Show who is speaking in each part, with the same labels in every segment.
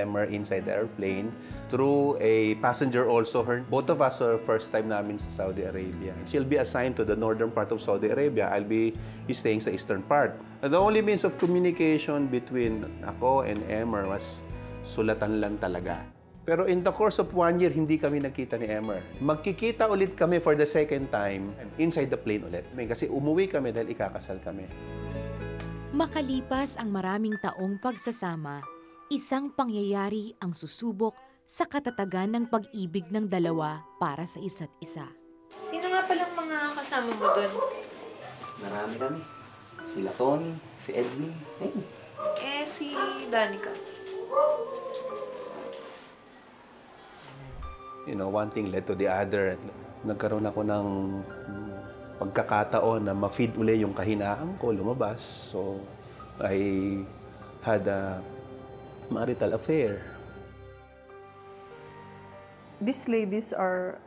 Speaker 1: Emmer inside the airplane through a passenger also. Both of us are first time namin sa Saudi Arabia. She'll be assigned to the northern part of Saudi Arabia. I'll be staying sa eastern part. The only means of communication between ako and Emmer was sulatan lang talaga. Pero in the course of 1 year, hindi kami nagkita ni Emmer. Magkikita ulit kami for the second time inside the plane ulit. Kasi umuwi kami dahil ikakasal kami.
Speaker 2: Makalipas ang maraming taong pagsasama, isang pangyayari ang susubok sa katatagan ng pag-ibig ng dalawa para sa isa't isa.
Speaker 3: Sino nga palang mga kasama mo doon?
Speaker 4: Marami kami. Sila Tony, si Edwin. Ayun.
Speaker 3: Si Danica.
Speaker 1: You know, one thing led to the other. Nagkaroon ako ng pagkakataon na ma-feed uli yung kahinaan ko, lumabas. So, I had a marital affair.
Speaker 5: These ladies are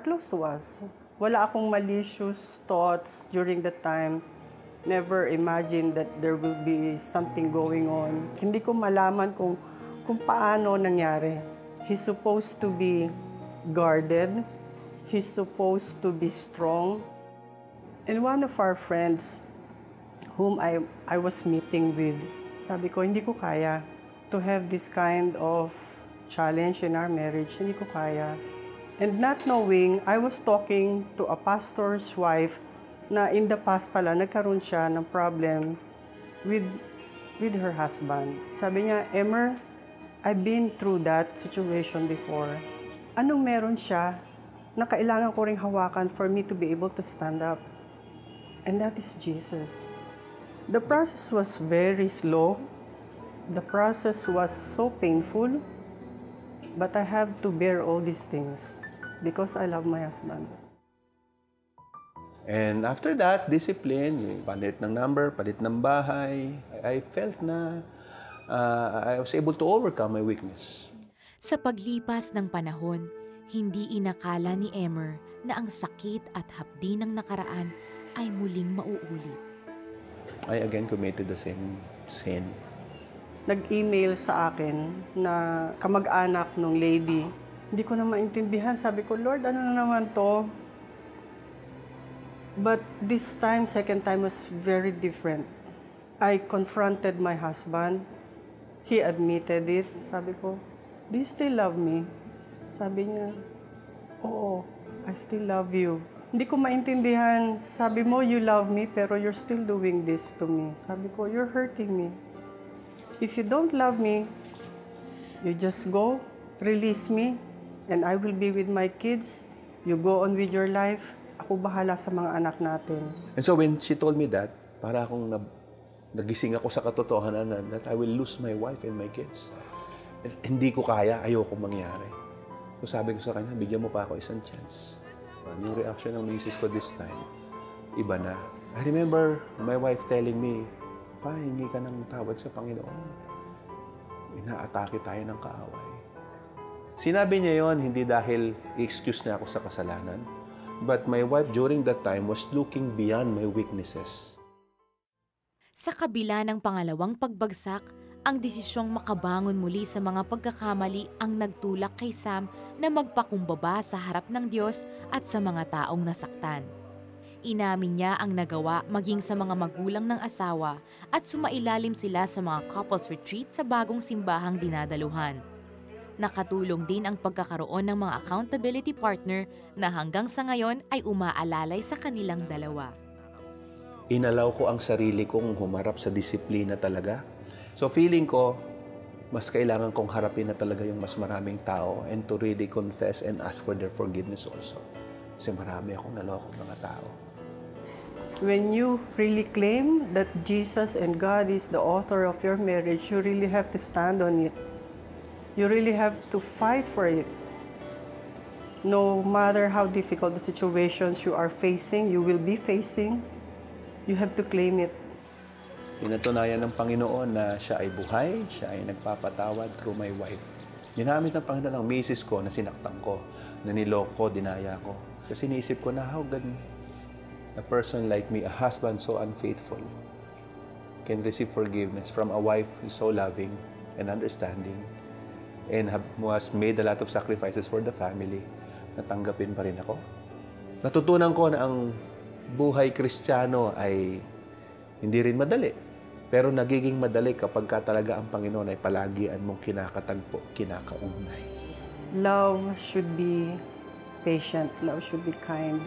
Speaker 5: close to us. Wala akong malicious thoughts during that time. Never imagined that there will be something going on. Hindi ko malaman kung paano nangyari. He's supposed to be guarded. He's supposed to be strong. And one of our friends whom I was meeting with, sabi ko, hindi ko kaya to have this kind of challenge in our marriage. Hindi ko kaya. And not knowing, I was talking to a pastor's wife na in the past pala, nagkaroon siya ng problem with her husband. Sabi niya, Emmer, I've been through that situation before. Anong meron siya na kailangan ko ring hawakan for me to be able to stand up? And that is Jesus. The process was very slow. The process was so painful. But I have to bear all these things because I love my husband.
Speaker 1: And after that, discipline, palit ng number, palit ng bahay. I felt na I was able to overcome my weakness.
Speaker 2: Sa paglipas ng panahon, hindi inakala ni Emmer na ang sakit at hapdi ng nakaraan ay muling mauulit.
Speaker 1: I again committed the same sin.
Speaker 5: Nag-email sa akin na kamag-anak ng lady. Hindi ko na maintindihan. Sabi ko, Lord, ano na naman to? But this time, second time was very different. I confronted my husband. He admitted it. Sabi ko, do you still love me? Sabi niya, oo, I still love you. Hindi ko maintindihan. Sabi mo, you love me, pero you're still doing this to me. Sabi ko, you're hurting me. If you don't love me, you just go, release me, and I will be with my kids. You go on with your life. Ako bahala sa mga anak natin.
Speaker 1: And so when she told me that, para akong nagising ako sa katotohanan that I will lose my wife and my kids. And hindi ko kaya, ayoko mangyari. So sabi ko sa kanya, bigyan mo pa ako isang chance. Yung reaction ng misis ko this time, iba na. I remember my wife telling me, pa, hingi ka ng tawad sa Panginoon. Inaatake tayo ng kaaway. Sinabi niya yon hindi dahil i-excuse na ako sa kasalanan, but my wife during that time was looking beyond my weaknesses.
Speaker 2: Sa kabila ng pangalawang pagbagsak, ang desisyong makabangon muli sa mga pagkakamali ang nagtulak kay Sam na magpakumbaba sa harap ng Diyos at sa mga taong nasaktan. Inamin niya ang nagawa maging sa mga magulang ng asawa at sumailalim sila sa mga couples retreat sa bagong simbahang dinadaluhan. Nakatulong din ang pagkakaroon ng mga accountability partner na hanggang sa ngayon ay umaalalay sa kanilang dalawa.
Speaker 1: Inalaw ko ang sarili kong humarap sa disiplina talaga. So feeling ko, mas kailangan kong harapin na talaga yung mas maraming tao and to really confess and ask for their forgiveness also. Kasi marami akong nalokong mga tao.
Speaker 5: When you really claim that Jesus and God is the author of your marriage, you really have to stand on it. You really have to fight for it. No matter how difficult the situations you are facing, you will be facing, you have to claim it.
Speaker 1: Pinatunayan ng Panginoon na siya ay buhay, siya ay nagpapatawad through my wife. Ginamit ng Panginoon ang misis ko na sinaktan ko, na niloko, dinaya ko. Kasi niisip ko na how can a person like me, a husband so unfaithful, can receive forgiveness from a wife who's so loving and understanding and was made a lot of sacrifices for the family, natanggapin pa rin ako. Natutunan ko na ang buhay Kristiyano ay hindi rin madali. Pero nagiging madali kapag ka talaga ang Panginoon ay palagian mong kinakatagpo, kinakaunay.
Speaker 5: Love should be patient. Love should be kind.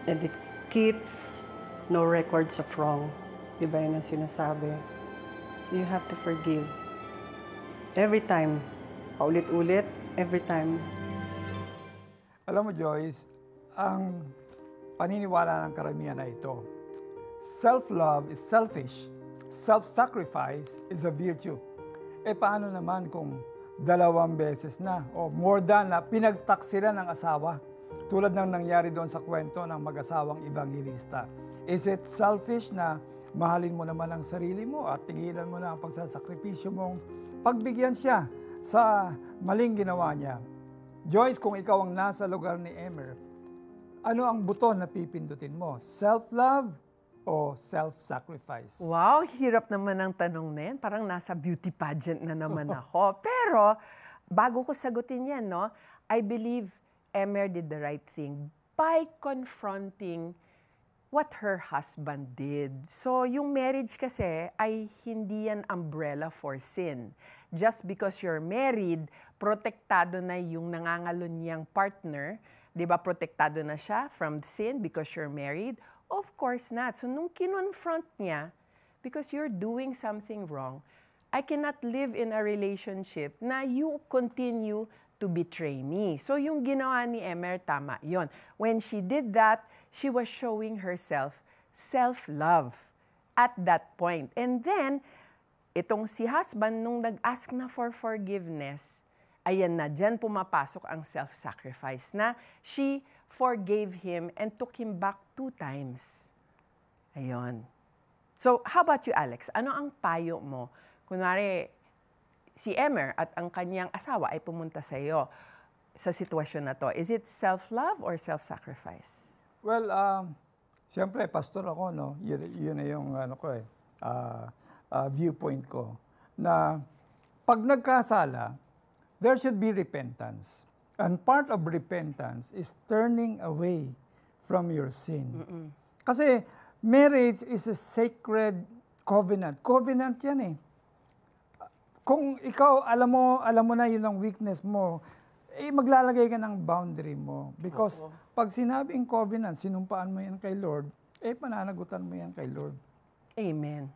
Speaker 5: And it keeps no records of wrong. Diba yun ang sinasabi? So you have to forgive. Every time. Paulit-ulit. Every time.
Speaker 6: Alam mo, Joyce, ang paniniwala ng karamihan na ito, self-love is selfish. Self-sacrifice is a virtue. Paano naman kung 2 beses na o more than na pinagtaksilan ng asawa? Tulad ng nangyari doon sa kwento ng mag-asawang evangelista. Is it selfish na mahalin mo naman ang sarili mo at tigilan mo na ang pagsasakripisyo mong pagbigyan siya sa maling ginawa niya? Joyce, kung ikaw ang nasa lugar ni Emer, ano ang buton na pipindutin mo? Self-love o self-sacrifice?
Speaker 7: Wow, hirap naman ang tanong na yan. Parang nasa beauty pageant na naman ako. Pero, bago ko sagutin yan, no, I believe Emer did the right thing by confronting what her husband did. So, yung marriage kasi ay hindi yan umbrella for sin. Just because you're married, protektado na yung nangangalon niyang partner, di ba, protektado na siya from sin because you're married? Of course not. So nung kinonfront niya, because you're doing something wrong, I cannot live in a relationship na you continue to betray me. So yung ginawa ni Emer, tama yon. When she did that, she was showing herself self-love at that point. And then, itong si husband, nung nag-ask na for forgiveness, ayan na, dyan pumapasok ang self-sacrifice na she forgave him and took him back 2 times. Ayun. So, how about you, Alex? Ano ang payo mo? Kunwari, si Emer at ang kanyang asawa ay pumunta sa iyo sa sitwasyon na to. Is it self-love or self-sacrifice?
Speaker 6: Well, siyempre, pastor ako, no? Yun na yung viewpoint ko. Na pag nagkasala, there should be repentance. And part of repentance is turning away from your sin. Kasi marriage is a sacred covenant. Covenant yan eh. Kung ikaw, alam mo na yun ang weakness mo, maglalagay ka ng boundary mo. Because pag sinabing covenant, sinumpaan mo yan kay Lord, pananagutan mo yan kay Lord.
Speaker 7: Amen.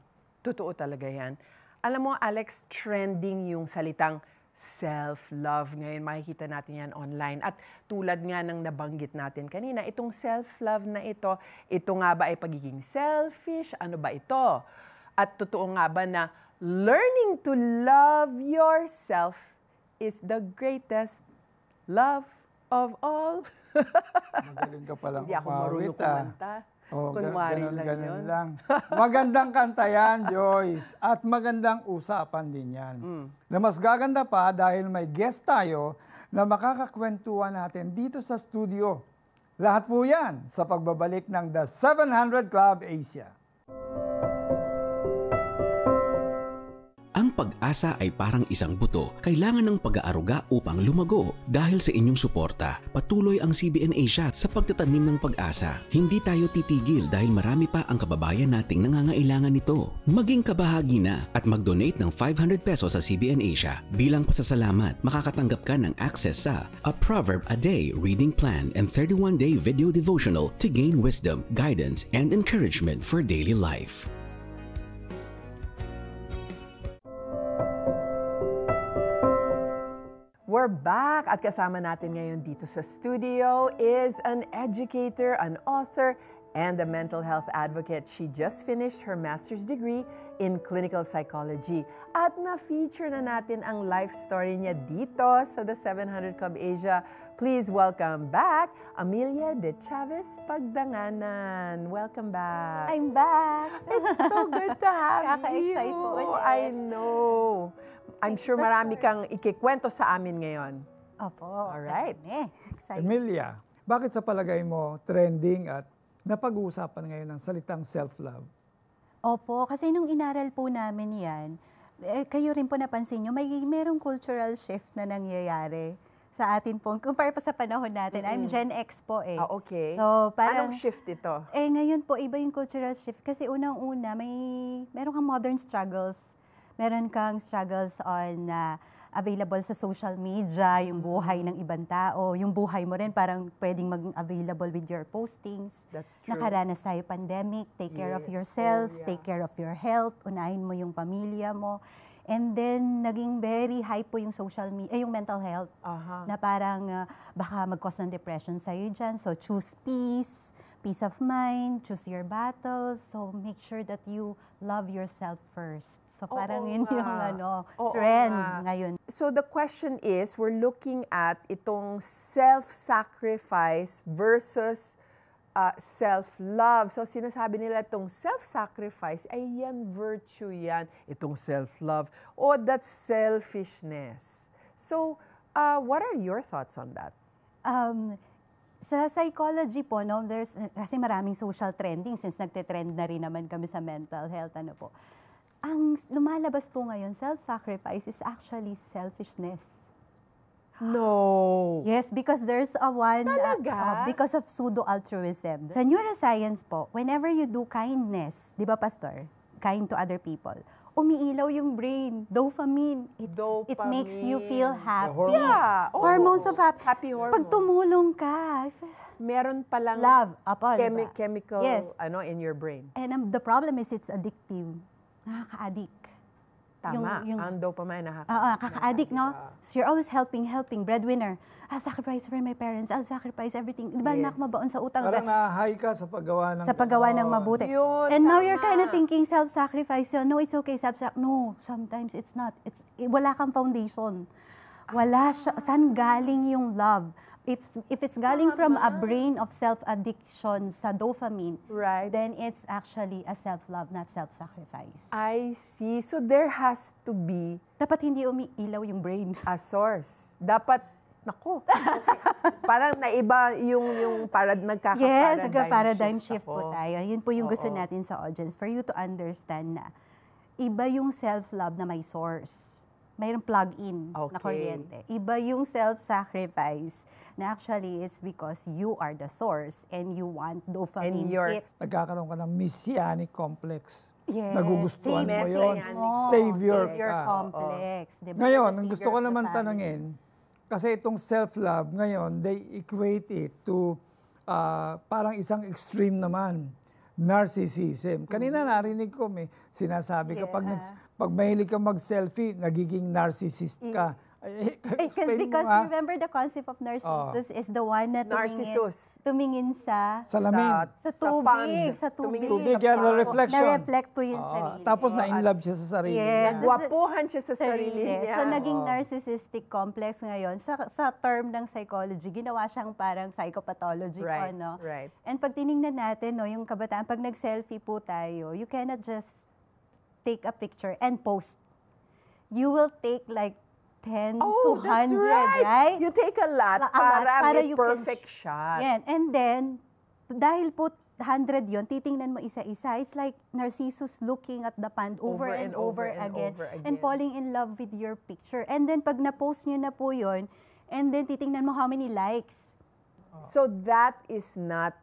Speaker 7: Totoo talaga yan. Alam mo, Alex, trending yung salitang self-love. Ngayon, makikita natin yan online. At tulad nga ng nabanggit natin kanina, itong self-love na ito nga ba ay pagiging selfish? Ano ba ito? At totoo nga ba na learning to love yourself is the greatest love of all?
Speaker 6: Magaling ka palang
Speaker 7: Hindi ako marunong kumanta. Kunwari lang yun.
Speaker 6: Magandang kanta yan, Joyce. At magandang usapan din yan. Na mas gaganda pa dahil may guest tayo na makakakwentuhan natin dito sa studio. Lahat po yan sa pagbabalik ng The 700 Club Asia.
Speaker 8: Ang pag-asa ay parang isang buto. Kailangan ng pag-aaruga upang lumago. Dahil sa inyong suporta, patuloy ang CBN Asia sa pagtatanim ng pag-asa. Hindi tayo titigil dahil marami pa ang kababayan nating nangangailangan nito. Maging kabahagi na at mag-donate ng 500 pesos sa CBN Asia. Bilang pasasalamat, makakatanggap ka ng access sa A Proverb a Day Reading Plan and 31-day video devotional to gain wisdom, guidance, and encouragement for daily life.
Speaker 7: We're back at kasama natin ngayon dito sa studio is an educator, an author, and a mental health advocate. She just finished her master's degree in clinical psychology. At na-feature na natin ang life story niya dito sa The 700 Club Asia. Please welcome back, Amelia de Chavez Pagdanganan. Welcome back.
Speaker 9: I'm back.
Speaker 7: It's so good to have you.
Speaker 9: Kaka-excite po ulit.
Speaker 7: I know. I'm sure marami kang ikikwento sa amin ngayon.
Speaker 9: Opo.
Speaker 7: Alright.
Speaker 9: Excited.
Speaker 6: Emilia, bakit sa palagay mo trending at napag-uusapan ngayon ng salitang self-love?
Speaker 9: Opo, kasi nung inaral po namin yan, kayo rin po napansin nyo, merong cultural shift na nangyayari sa atin po. Kumpara pa sa panahon natin, I'm Gen X po eh.
Speaker 7: Ah, okay.
Speaker 9: So, parang,
Speaker 7: Anong shift ito?
Speaker 9: ngayon po, iba yung cultural shift. Kasi unang-una, meron kang modern struggles. Meron kang struggles on available sa social media, yung buhay ng ibang tao, yung buhay mo rin parang pwedeng mag-available with your postings.
Speaker 7: That's true.
Speaker 9: Nakaranas tayo pandemic, take care of
Speaker 7: Yes.
Speaker 9: yourself,
Speaker 7: Oh, yeah.
Speaker 9: take care of your health, unahin mo yung pamilya mo. And then, naging very high po yung social media, yung mental health.
Speaker 7: Aha.
Speaker 9: Na parang baka mag-cause ng depression sa'yo dyan. So, choose peace, peace of mind, choose your battles. So, make sure that you love yourself first. So, parang yun yung
Speaker 7: Oo
Speaker 9: trend
Speaker 7: nga.
Speaker 9: ngayon.
Speaker 7: So the question is, we're looking at itong self-sacrifice versus self-love. So sinasabi nila itong self-sacrifice, ay yan, virtue yan. Itong self-love, that's selfishness. So what are your thoughts on that?
Speaker 9: Sa psychology po, kasi maraming social trending since nagte-trend na rin naman kami sa mental health. Ang lumalabas po ngayon, self-sacrifice is actually selfishness.
Speaker 7: No.
Speaker 9: Yes, because there's a one,
Speaker 7: Talaga?
Speaker 9: because of pseudo-altruism. Sa neuroscience po, whenever you do kindness, di ba pastor, kind to other people, umiilaw yung brain, dopamine. It makes you feel happy.
Speaker 7: Yeah. Oh.
Speaker 9: Hormones of
Speaker 7: Happy hormone.
Speaker 9: Pag tumulong ka,
Speaker 7: Meron palang
Speaker 9: love, diba?
Speaker 7: chemical
Speaker 9: Yes.
Speaker 7: in your brain.
Speaker 9: And the problem is it's addictive. Nakaka-addict.
Speaker 7: Tama. Ang dopamine
Speaker 9: Kaka-addict, no? So you're always helping, breadwinner. I'll sacrifice for my parents. I'll sacrifice everything. Di ba,
Speaker 7: Yes.
Speaker 9: mabaon sa utang?
Speaker 6: Parang na-high ka sa paggawa ng...
Speaker 9: Sa paggawa ng mabuti.
Speaker 7: Yun,
Speaker 9: And now you're
Speaker 7: tama.
Speaker 9: kind of thinking self-sacrifice yun. No, it's okay, No, sometimes it's not. Wala kang foundation. Wala siya. Saan galing yung love? If it's galing from a brain of self-addiction sa dopamine,
Speaker 7: Right.
Speaker 9: then it's actually a self-love, not self-sacrifice.
Speaker 7: I see. So there has to be
Speaker 9: Dapat hindi umiilaw yung brain.
Speaker 7: a source. Dapat, naku, parang naiba yung
Speaker 9: Yes,
Speaker 7: nagkaka-paradigm
Speaker 9: paradigm shift
Speaker 7: ako.
Speaker 9: po tayo. Yun po yung gusto
Speaker 7: Oo.
Speaker 9: natin sa audience, for you to understand na iba yung self-love na may source. Mayroong plug-in na
Speaker 7: Okay.
Speaker 9: kuryente. Iba yung self-sacrifice na actually it's because you are the source and you want dopamine
Speaker 7: And you're-
Speaker 9: hit.
Speaker 6: Nagkakaroon ka ng messianic complex.
Speaker 9: Yes.
Speaker 6: Nagugustuhan mo yun.
Speaker 7: Messianic.
Speaker 6: Savior
Speaker 9: Savior
Speaker 6: ka.
Speaker 9: complex. Diba?
Speaker 6: Ngayon,
Speaker 9: The
Speaker 6: ang gusto
Speaker 9: savior
Speaker 6: ko
Speaker 9: of the
Speaker 6: naman
Speaker 9: family.
Speaker 6: tanungin, kasi itong self-love, ngayon, they equate it to parang isang extreme naman, narcissism. Kanina narinig ko, sinasabi ka, pag mahilig ka mag-selfie, nagiging narcissist ka. Explain mo
Speaker 9: Because
Speaker 6: nga.
Speaker 9: remember the concept of Narcissus is the one na
Speaker 7: Narcissus.
Speaker 9: tumingin sa
Speaker 6: Salamin.
Speaker 9: sa
Speaker 7: pond.
Speaker 9: tubig, sa tubig.
Speaker 6: Tubig,
Speaker 9: sa
Speaker 6: yan,
Speaker 9: pond.
Speaker 6: reflection.
Speaker 9: Na-reflect po yung sarili.
Speaker 6: Tapos na-inlove siya sa sarili.
Speaker 9: Yes.
Speaker 7: Gwapuhan siya sa sarili niya.
Speaker 9: So, naging narcissistic complex ngayon. Sa term ng psychology, ginawa siyang parang psychopathology
Speaker 7: Right,
Speaker 9: po, no?
Speaker 7: right.
Speaker 9: And pag tinignan natin, no, yung kabataan, pag nag-selfie po tayo, you cannot just take a picture and post. You will take like 10 to 100,
Speaker 7: that's right. You take a lot para may
Speaker 9: you can
Speaker 7: perfect shot.
Speaker 9: Yan. And then, dahil po 100 yon, titingnan mo isa-isa. It's like Narcissus looking at the pond over and over again and falling in love with your picture. And then, pag na-post nyo na po yon, and then titingnan mo how many likes.
Speaker 7: So that is not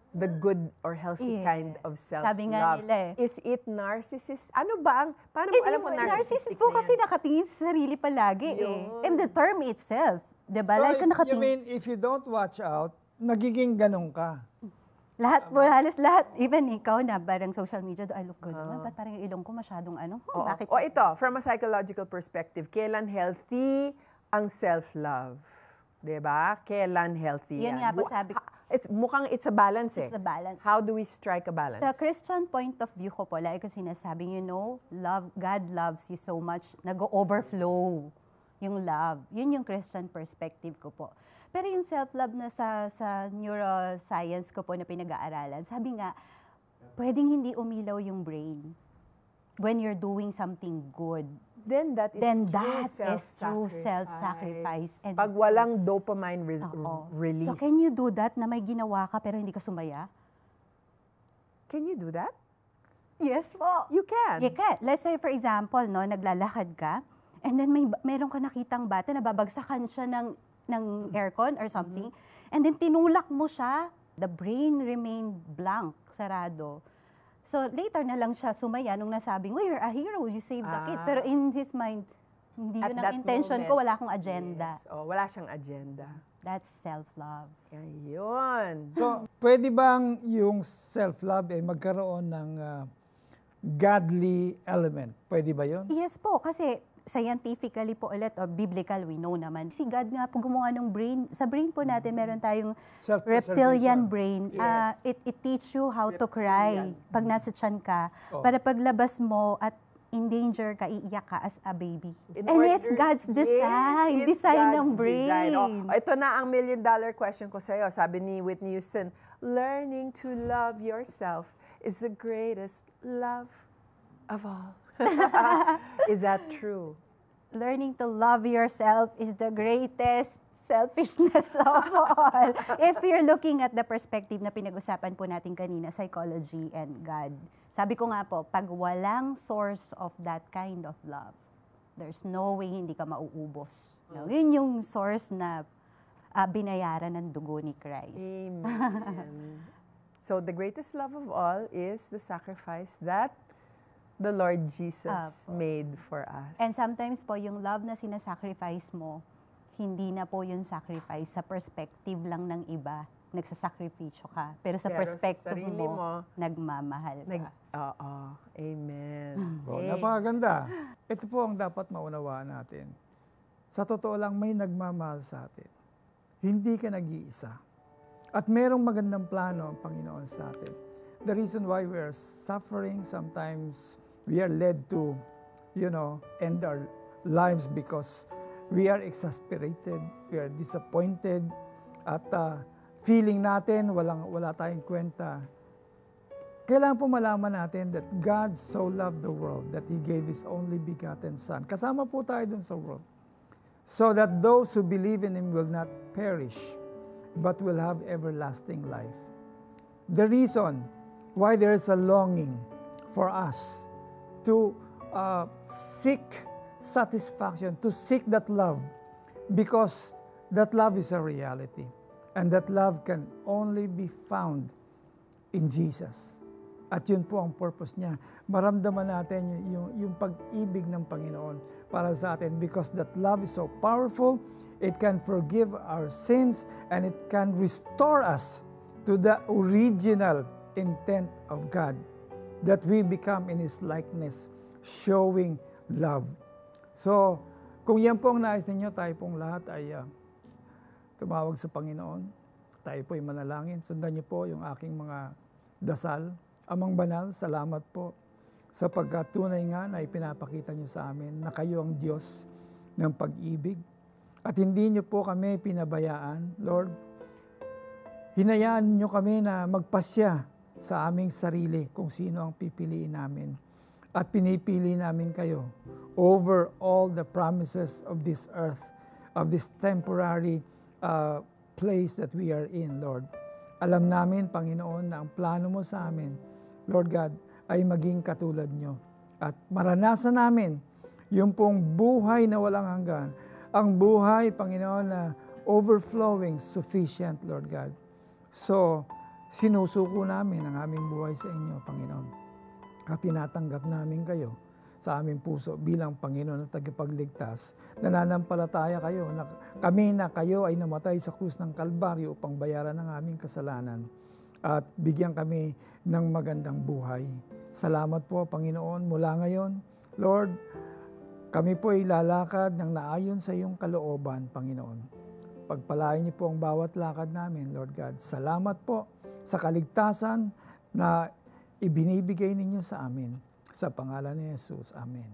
Speaker 7: the good or healthy
Speaker 9: Yeah.
Speaker 7: kind of self-love.
Speaker 9: Sabi nga nila
Speaker 7: Is it narcissist? Ano ba ang, paano mo alam kung narcissistic
Speaker 9: po
Speaker 7: na
Speaker 9: kasi
Speaker 7: yan?
Speaker 9: nakatingin sa sarili palagi And the term itself, di ba?
Speaker 6: So,
Speaker 9: Like,
Speaker 6: you
Speaker 9: nakatingin.
Speaker 6: mean, if you don't watch out, nagiging ganun ka?
Speaker 9: Lahat po, halos lahat. Even ikaw na parang social media, I look good. Ba't parang yung ilong ko masyadong bakit?
Speaker 7: O ito, from a psychological perspective, kailan healthy ang self-love? Diba? Kailan healthy
Speaker 9: Yan
Speaker 7: yan?
Speaker 9: nga po sabi ko.
Speaker 7: Mukhang it's a balance eh.
Speaker 9: It's a balance.
Speaker 7: How do we strike a balance?
Speaker 9: Sa Christian point of view ko po, like ko sinasabi, God loves you so much, nag-overflow yung love. Yun yung Christian perspective ko po. Pero yung self-love na sa neuroscience ko po na pinag-aaralan, sabi nga, pwedeng hindi umilaw yung brain when you're doing something good.
Speaker 7: Then that is
Speaker 9: true self-sacrifice. And
Speaker 7: Pag walang dopamine
Speaker 9: Oo.
Speaker 7: release.
Speaker 9: So can you do that na may ginawa ka pero hindi ka sumaya?
Speaker 7: Can you do that?
Speaker 9: Yes po.
Speaker 7: You can.
Speaker 9: You can. Let's say, for example, no, naglalakad ka, and then meron ka nakitang bata na babagsakan siya ng aircon or something, and then tinulak mo siya, the brain remained blank, sarado. So later na lang siya sumaya nung nasabing, well, you're a hero, you saved the kid. Pero in his mind, hindi
Speaker 7: At
Speaker 9: yun ang
Speaker 7: that
Speaker 9: intention
Speaker 7: moment,
Speaker 9: ko, wala akong agenda.
Speaker 7: Yes. Oh, wala siyang agenda.
Speaker 9: That's self-love.
Speaker 7: Ayun.
Speaker 6: So, pwede bang yung self-love ay magkaroon ng godly element? Pwede ba yun?
Speaker 9: Yes po, kasi scientifically po ulit, o biblical, we know naman. Si God nga po gumawa ng brain. Sa brain po natin, meron tayong reptilian brain.
Speaker 7: Yes.
Speaker 9: It teach you how to cry pag nasa tiyan ka. Para paglabas mo at in danger ka, iiyak ka as a baby. And it's God's design.
Speaker 7: Yes, it's
Speaker 9: design
Speaker 7: God's
Speaker 9: ng brain.
Speaker 7: design. Oh, ito na ang $1,000,000 question ko sa'yo. Sabi ni Whitney Houston, learning to love yourself is the greatest love of all. Is that true?
Speaker 9: Learning to love yourself is the greatest selfishness of all. If you're looking at the perspective na pinag-usapan po natin kanina, psychology and God, sabi ko nga po, pag walang source of that kind of love, there's no way hindi ka mauubos. No? Yun yung source na binayaran ng dugo ni Christ.
Speaker 7: Amen. So the greatest love of all is the sacrifice that the Lord Jesus made for us.
Speaker 9: And sometimes po, yung love na sinasacrifice mo, hindi na po yung sacrifice sa perspective lang ng iba. Nagsasakripisyo ka. Pero sa perspective mo, nagmamahal ka.
Speaker 7: Oo. Amen.
Speaker 6: Oh, napakaganda. Ito po ang dapat maunawaan natin. Sa totoo lang, may nagmamahal sa atin. Hindi ka nag-iisa. At merong magandang plano ang Panginoon sa atin. The reason why we are suffering, sometimes we are led to, end our lives because we are exasperated, we are disappointed, at feeling natin wala tayong kwenta. Kailangan po malaman natin that God so loved the world that He gave His only begotten Son. Kasama po tayo dun sa world. So that those who believe in Him will not perish, but will have everlasting life. The reason why there is a longing for us to seek satisfaction, to seek that love, because that love is a reality. And that love can only be found in Jesus. At yun po ang purpose niya. Maramdaman natin yung pag-ibig ng Panginoon para sa atin, because that love is so powerful, it can forgive our sins, and it can restore us to the original intent of God, that we become in His likeness, showing love. So, kung yan po ang nais ninyo, tayo pong lahat ay tumawag sa Panginoon. Tayo po ay manalangin. Sundan niyo po yung aking mga dasal. Amang banal, salamat po sa pagkatunay nga na ipinapakita niyo sa amin na kayo ang Diyos ng pag-ibig. At hindi niyo po kami pinabayaan, Lord. Hinayaan niyo kami na magpasya sa aming sarili kung sino ang pipiliin namin. At pinipili namin kayo over all the promises of this earth, of this temporary place that we are in, Lord. Alam namin, Panginoon, na ang plano mo sa amin, Lord God, ay maging katulad nyo. At maranasan namin yung pong buhay na walang hanggan. Ang buhay, Panginoon, na overflowing, sufficient, Lord God. So, sinusuko namin ang aming buhay sa inyo, Panginoon. At tinatanggap namin kayo sa aming puso bilang Panginoon at tagapagligtas. Nananampalataya kayo na kami na kayo ay namatay sa krus ng Kalbaryo upang bayaran ang aming kasalanan at bigyan kami ng magandang buhay. Salamat po, Panginoon, mula ngayon. Lord, kami po ay lalakad ng naayon sa iyong kalooban, Panginoon. Pagpalain niyo po ang bawat lakad namin, Lord God. Salamat po sa kaligtasan na ibinibigay ninyo sa amin. Sa pangalan ni Jesus. Amen.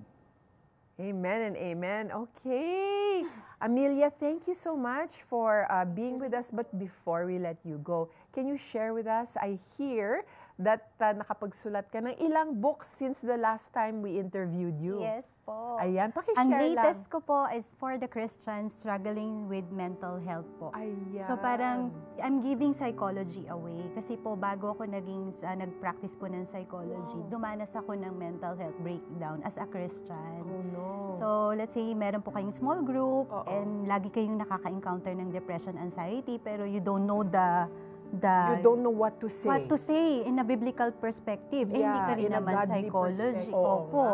Speaker 7: Amen and amen. Okay. Amelia, thank you so much for being with us. But before we let you go, can you share with us? I hear that nakapagsulat ka ng ilang books since the last time we interviewed you.
Speaker 9: Yes po.
Speaker 7: Ayan, pakishare
Speaker 9: Ang
Speaker 7: lang.
Speaker 9: latest ko po is for the Christians struggling with mental health po.
Speaker 7: Ayan.
Speaker 9: So parang I'm giving psychology away. Kasi po bago ako nag-practice po ng psychology, dumanas ako ng mental health breakdown as a Christian.
Speaker 7: Oh no.
Speaker 9: So let's say meron po kayong small group and lagi kayong nakaka-encounter ng depression, anxiety, pero you don't know
Speaker 7: you don't know what to say.
Speaker 9: What to say in a biblical perspective. Hindi
Speaker 7: Yeah,
Speaker 9: ka rin
Speaker 7: in a
Speaker 9: naman
Speaker 7: godly
Speaker 9: psychology.
Speaker 7: perspective.
Speaker 9: Opo.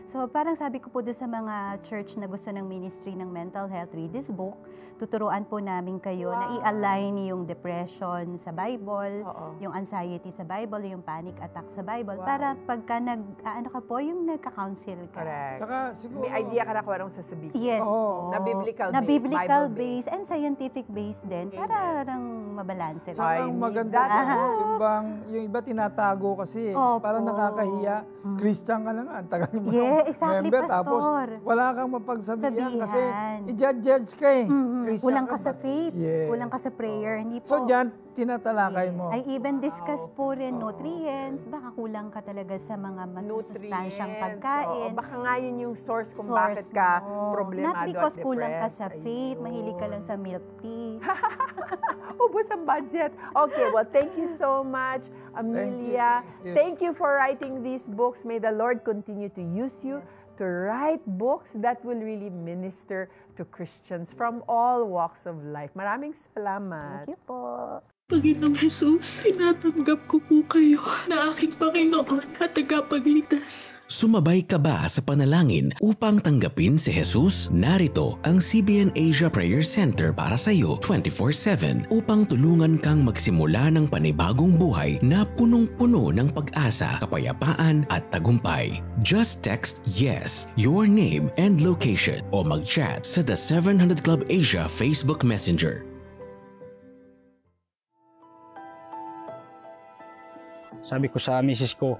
Speaker 9: So parang sabi ko po doon sa mga church na gusto ng ministry ng mental health, read this book. Tuturuan po namin kayo na i-align yung depression sa Bible, yung anxiety sa Bible, yung panic attack sa Bible, para pagka yung nagka-counsel ka.
Speaker 7: Correct.
Speaker 6: Saka siguro,
Speaker 7: May idea ka na kung anong sasabihin.
Speaker 9: Yes po.
Speaker 7: Na biblical
Speaker 9: Na biblical
Speaker 7: Bible
Speaker 9: based and scientific based din para lang mabalanse.
Speaker 6: saka ang maganda, yung iba tinatago kasi, parang nakakahiya. Christian ka na nga, ang tagal mo
Speaker 9: exactly,
Speaker 6: member,
Speaker 9: Pastor.
Speaker 6: tapos wala kang mapagsabihan kasi
Speaker 9: Sabihan.
Speaker 6: i-judge ka eh. Christian
Speaker 9: Kulang ka sa
Speaker 6: ba?
Speaker 9: faith,
Speaker 6: Yeah.
Speaker 9: kulang ka sa prayer. Hindi po.
Speaker 6: So dyan, tinatalakay mo.
Speaker 9: I even discuss po rin nutrients. Baka kulang ka talaga sa mga masustansyang pagkain.
Speaker 7: Baka nga yun yung source kung bakit ka problemado
Speaker 9: Not because
Speaker 7: at depressed.
Speaker 9: kulang ka sa faith, mahilig ka lang sa milk tea.
Speaker 7: Ubus ang budget. Okay, well, thank you so much, Amelia.
Speaker 6: Thank you.
Speaker 7: Thank you for writing these books. May the Lord continue to use you to write books that will really minister to Christians from all walks of life. Maraming salamat.
Speaker 9: Thank you po.
Speaker 10: Panginoong Jesus, tinatanggap ko po kayo na aking Panginoon at tagapagligtas.
Speaker 8: Sumabay ka ba sa panalangin upang tanggapin si Jesus? Narito ang CBN Asia Prayer Center para sa iyo 24/7 upang tulungan kang magsimula ng panibagong buhay na punong-puno ng pag-asa, kapayapaan at tagumpay. Just text YES, your name and location o mag-chat sa The 700 Club Asia Facebook Messenger.
Speaker 11: Sabi ko sa misis ko,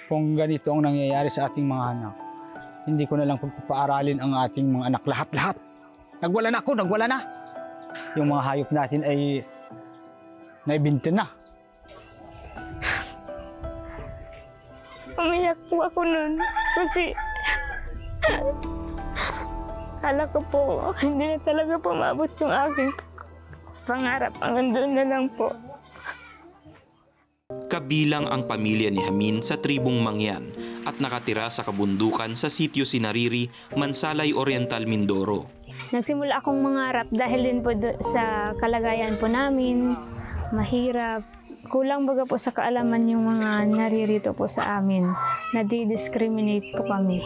Speaker 11: kung ganito ang nangyayari sa ating mga anak, hindi ko na lang pagpapaaralin ang ating mga anak lahat-lahat. Nagwala na. Yung mga hayop natin ay naibinta na.
Speaker 10: Umiyak po ako nun kasi kala ko po hindi na talaga po maabot yung aking pangarap. Hanggang doon na lang po.
Speaker 12: Kabilang ang pamilya ni Hamin sa tribong Mangyan at nakatira sa kabundukan sa sitio Sinariri, Mansalay Oriental, Mindoro.
Speaker 10: Nagsimula akong mangarap dahil din po sa kalagayan po namin, mahirap. Kulang baga po sa kaalaman yung mga naririto po sa amin, nadi-discriminate po kami.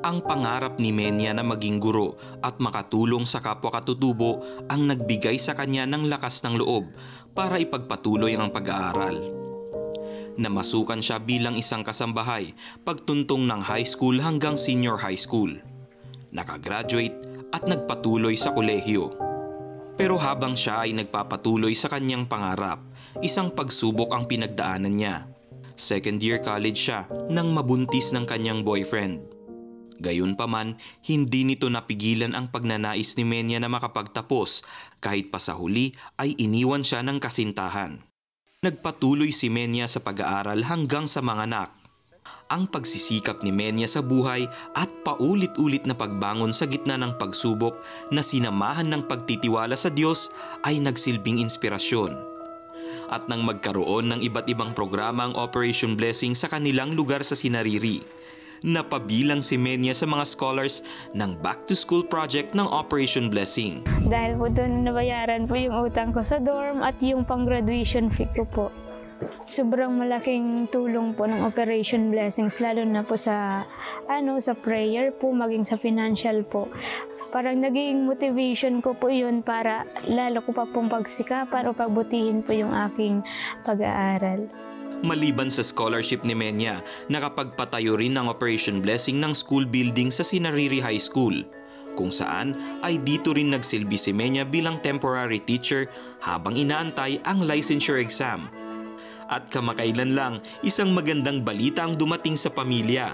Speaker 12: Ang pangarap ni Menya na maging guro at makatulong sa kapwa katutubo ang nagbigay sa kanya ng lakas ng loob para ipagpatuloy ang pag-aaral. Namasukan siya bilang isang kasambahay pagtuntong ng high school hanggang senior high school. Nakagraduate at nagpatuloy sa kolehiyo. Pero habang siya ay nagpapatuloy sa kanyang pangarap, isang pagsubok ang pinagdaanan niya. Second year college siya nang mabuntis ng kanyang boyfriend. Gayunpaman, hindi nito napigilan ang pagnanais ni Menya na makapagtapos kahit pa sa huli ay iniwan siya ng kasintahan. Nagpatuloy si Menya sa pag-aaral hanggang sa manganak. Ang pagsisikap ni Menya sa buhay at paulit-ulit na pagbangon sa gitna ng pagsubok na sinamahan ng pagtitiwala sa Diyos ay nagsilbing inspirasyon. At nang magkaroon ng iba't ibang programa ang Operation Blessing sa kanilang lugar sa Sinariri, napabilang si Menya sa mga scholars ng Back to School project ng Operation Blessing.
Speaker 10: Dahil po doon nabayaran po yung utang ko sa dorm at yung pang-graduation fee ko po. Sobrang malaking tulong po ng Operation Blessings, lalo na po sa prayer po, maging sa financial po. Parang naging motivation ko po yun para lalo ko pa pong pagsikapan o pagbutihin po yung aking pag-aaral.
Speaker 12: Maliban sa scholarship ni Menya, nakapagpatayo rin ng Operation Blessing ng school building sa Sinariri High School, kung saan ay dito rin nagsilbi si Menya bilang temporary teacher habang inaantay ang licensure exam. At kamakailan lang, isang magandang balita ang dumating sa pamilya.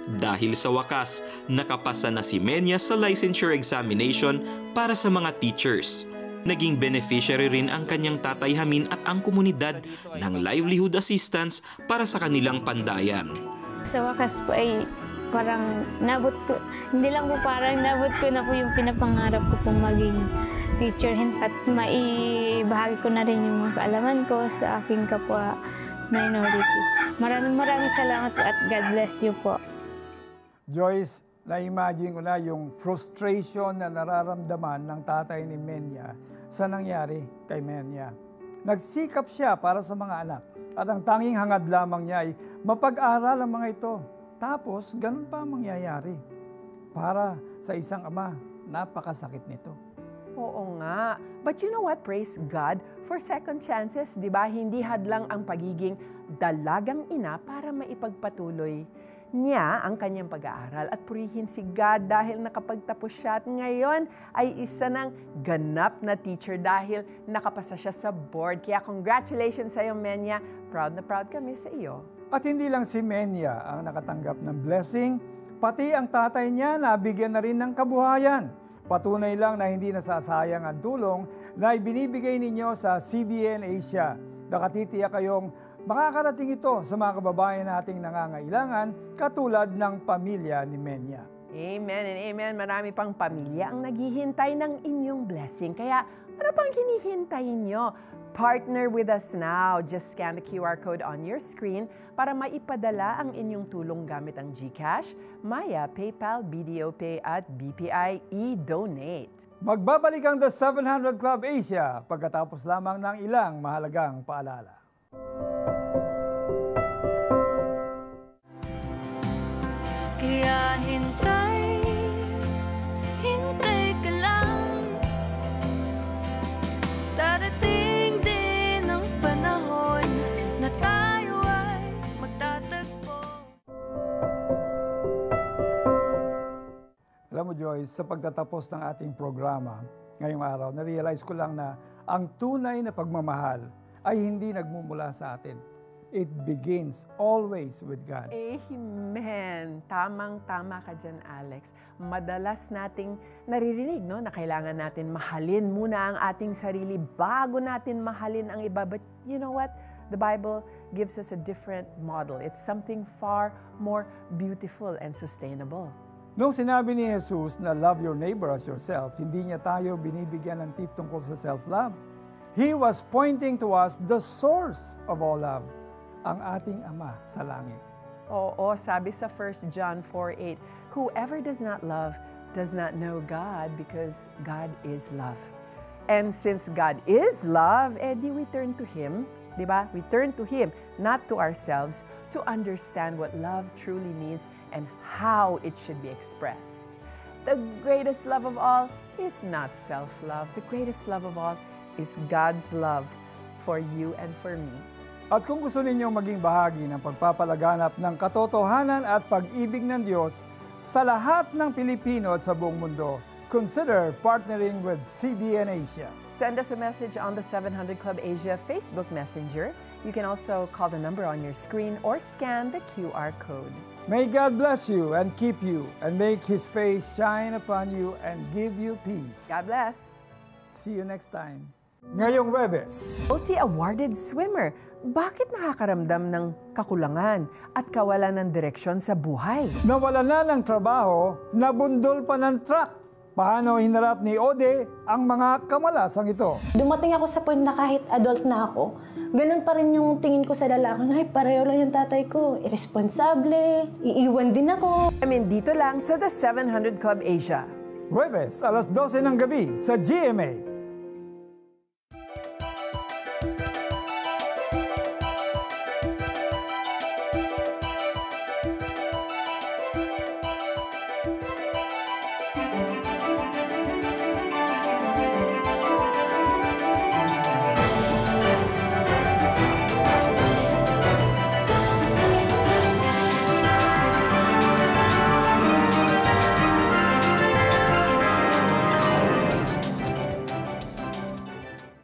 Speaker 12: Dahil sa wakas, nakapasa na si Menya sa licensure examination para sa mga teachers. Naging beneficiary rin ang kanyang tatay Hamin at ang komunidad ng livelihood assistance para sa kanilang pandayan.
Speaker 10: Sa wakas po ay parang nabot ko, hindi lang po parang nabot ko na po yung pinapangarap ko pong maging teacher at maibahagi ko na rin yung mga kaalaman ko sa aking kapwa minority. Maraming salamat po at God bless you po.
Speaker 6: Joyce, na-imagine ko na yung frustration na nararamdaman ng tatay ni Menya sa nangyari kay Menya. Nagsikap siya para sa mga anak at ang tanging hangad lamang niya ay mapag-aral ang mga ito. Tapos, ganun pa ang mangyayari. Para sa isang ama, napakasakit nito.
Speaker 7: Oo nga. But you know what? Praise God for second chances, di ba? Hindi hadlang ang pagiging dalagang ina para maipagpatuloy niya ang kanyang pag-aaral at purihin si God dahil nakapagtapos siya at ngayon ay isa ng ganap na teacher dahil nakapasa siya sa board. Kaya congratulations sa iyo, Menya. Proud na proud kami sa iyo.
Speaker 6: At hindi lang si Menya ang nakatanggap ng blessing, pati ang tatay niya nabigyan na rin ng kabuhayan. Patunay lang na hindi nasasayang ang tulong na ibinibigay ninyo sa CBN Asia. Nakatitiyak kayong makakarating ito sa mga kababayan nating nangangailangan katulad ng pamilya ni Menya.
Speaker 7: Amen and amen. Marami pang pamilya ang naghihintay ng inyong blessing. Kaya ano pang hinihintayin nyo? Partner with us now. Just scan the QR code on your screen para maipadala ang inyong tulong gamit ang GCash, Maya, PayPal, BDO Pay at BPI e-Donate.
Speaker 6: Magbabalik ang The 700 Club Asia pagkatapos lamang ng ilang mahalagang paalala.
Speaker 13: Kaya hintay ka lang. Darating din ang panahon na tayo ay magtatagpo.
Speaker 6: Alam mo Joyce, sa pagtatapos ng ating programa ngayong araw, na-realize ko lang na ang tunay na pagmamahal ay hindi nagmumula sa atin. It begins always with God.
Speaker 7: Amen. Tamang-tama ka dyan, Alex. Madalas nating naririnig, no, na kailangan natin mahalin muna ang ating sarili bago natin mahalin ang iba. But you know what? The Bible gives us a different model. It's something far more beautiful and sustainable.
Speaker 6: Nung sinabi ni Jesus na love your neighbor as yourself, hindi niya tayo binibigyan ng tip tungkol sa self-love. He was pointing to us the source of all love, ang ating Ama sa langit.
Speaker 7: Oo, sabi sa 1 John 4:8, whoever does not love does not know God because God is love. And since God is love, edi we turn to Him, di ba? We turn to Him, not to ourselves, to understand what love truly means and how it should be expressed. The greatest love of all is not self-love. The greatest love of all is God's love for you and for me.
Speaker 6: At kung gusto ninyong maging bahagi ng pagpapalaganap ng katotohanan at pag-ibig ng Diyos sa lahat ng Pilipino at sa buong mundo, consider partnering with CBN Asia.
Speaker 7: Send us a message on the 700 Club Asia Facebook Messenger. You can also call the number on your screen or scan the QR code.
Speaker 6: May God bless you and keep you and make His face shine upon you and give you peace.
Speaker 7: God bless.
Speaker 6: See you next time. Ngayong Webes,
Speaker 7: multi-awarded swimmer, bakit nakakaramdam ng kakulangan at kawalan ng direksyon sa buhay?
Speaker 6: Nawala na ng trabaho, nabundol pa ng truck. Paano hinarap ni Ode ang mga kamalasang ito?
Speaker 14: Dumating ako sa point na kahit adult na ako, ganun pa rin yung tingin ko sa lalaki na, ay, pareho lang yung tatay ko, irresponsable, iiwan din ako.
Speaker 7: Dito lang sa The 700 Club Asia.
Speaker 6: Webes, alas 12 ng gabi sa GMA.